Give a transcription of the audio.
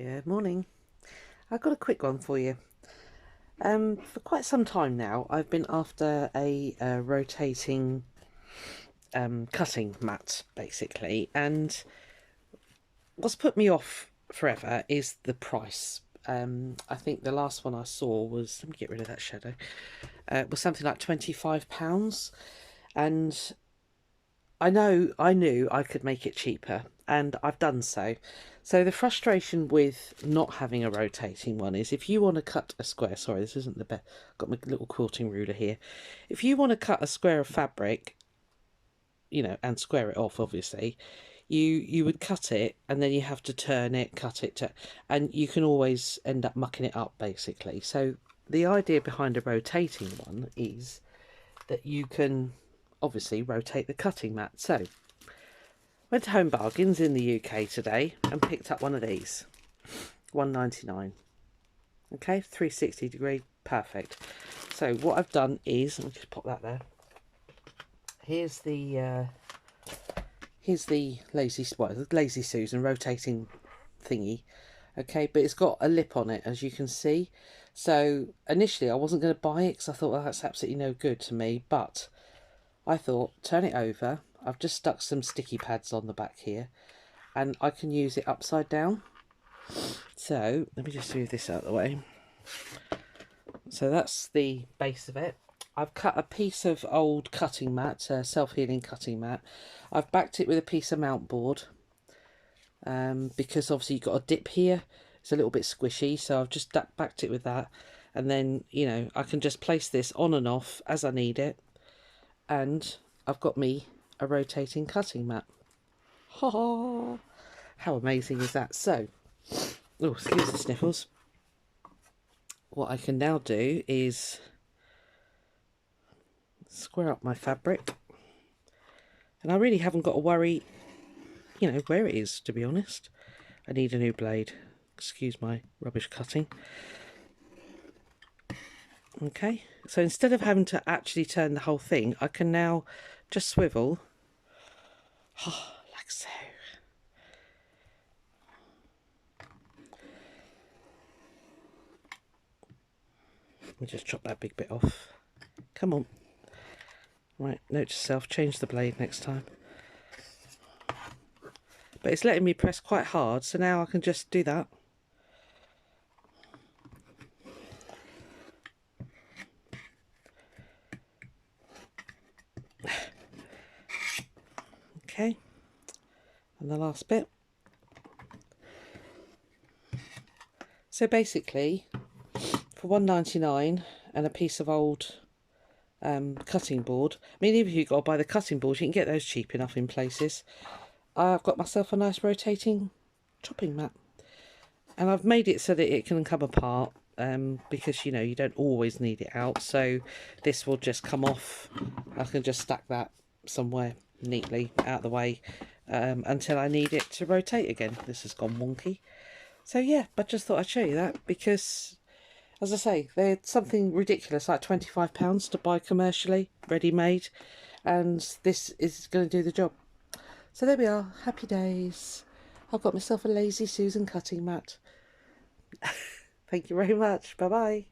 Good morning. I've got a quick one for you. For quite some time now, I've been after a rotating cutting mat, basically, and what's put me off forever is the price. I think the last one I saw was, let me get rid of that shadow, was something like £25, and I knew I could make it cheaper, and I've done so. So the frustration with not having a rotating one is if you want to cut a square, sorry, this isn't the best, got my little quilting ruler here. If you want to cut a square of fabric, and square it off, obviously, you would cut it and then you have to turn it, cut it, and you can always end up mucking it up, basically. So the idea behind a rotating one is that you can obviously rotate the cutting mat. So went to Home Bargains in the UK today and picked up one of these, £1.99. Okay, 360 degree, perfect. So what I've done is, let me just pop that there. Here's the Lazy Susan rotating thingy. Okay, but it's got a lip on it, as you can see. So initially I wasn't going to buy it because I thought, well, that's absolutely no good to me, but I thought, turn it over. I've just stuck some sticky pads on the back here and I can use it upside down. So let me just move this out of the way. So that's the base of it. I've cut a piece of old cutting mat, self-healing cutting mat. I've backed it with a piece of mount board because obviously you've got a dip here. It's a little bit squishy, so I've just backed it with that. And then, I can just place this on and off as I need it. And I've got me a rotating cutting mat. Ha ha! How amazing is that? So, oh, excuse the sniffles. What I can now do is square up my fabric. And I really haven't got to worry, where it is, to be honest. I need a new blade. Excuse my rubbish cutting. Okay, so instead of having to actually turn the whole thing, I can now just swivel. Oh, like so. Let me just chop that big bit off. Come on. Right, note to self, change the blade next time. But it's letting me press quite hard, so now I can just do that. Okay, and the last bit. So basically, for £1.99 and a piece of old cutting board, I mean, even if you've got to buy the cutting board, you can get those cheap enough in places. I've got myself a nice rotating chopping mat, and I've made it so that it can come apart because you don't always need it out, so this will just come off. I can just stack that somewhere neatly out of the way until I need it to rotate again. This has gone wonky, so yeah, but just thought I'd show you that because, as I say, they're something ridiculous like £25 to buy commercially ready made, and this is going to do the job. So there we are, happy days. I've got myself a Lazy Susan cutting mat. Thank you very much. Bye bye.